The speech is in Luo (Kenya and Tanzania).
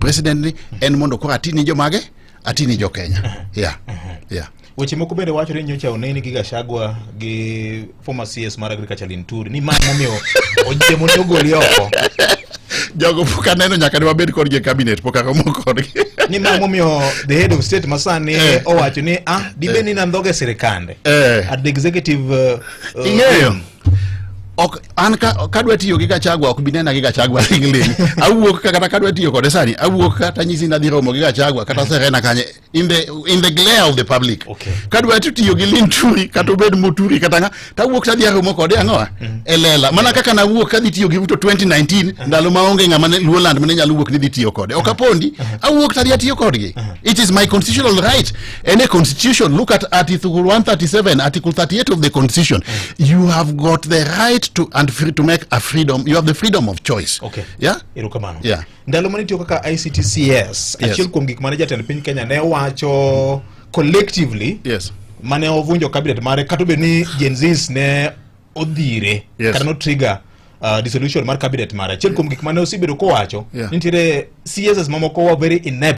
president en mondo ko atini jomage atini jo Kenya. Yeah. Weche moko bende wacho ni nyocha oneni gi Gachagua gi former CS mar agriculture Linturi ni ma momiyo ojemo ne ogoli oko. Jogo puka neno nyaka ne wabed kod je cabinet poka romo kodgi. Ni ma momiyo the head of state masani owacho ni dibe ni nandhoge sirikande at the executive ing'eyo ok an kadwa tiyo gi Gachagua ok binena gi Gachagua ling awuok kata kadwa tiyo kode sani awuok kata nyisi na dhi romo gi Gachagua kata Serena kanye in the glare of the public. Kadwa tiyo gi Linturi kata obed Muturi kata nga tawuok ta dhi romo kode ang'oa elela mana kaka na wuok kadhi tiyo gi Ruto 2019 ndalo maonge ng'ama Luoland mane nyalo wuok ni dhi tiyo kode okapondi awuok ta dhi tiyo kodgi. It is my constitutional right. Any constitution, look at Article 137, Article 38 of the constitution. You have got the right to and free to make a freedom. You have the freedom of choice. Yeah. Irukamano. Yeah. Ndalo mani tiyo kaka ICTCS achiel kuom gik mane jatend piny Kenya ne wacho collectively. Yes. Mane ovunjo cabinet mare kata be ni Gen Zs ne odhire kata no trigger dissolution mar cabinet mare. Achiel kuom gik mane osebedo ko wacho nitiere CSs mamoko wa very inept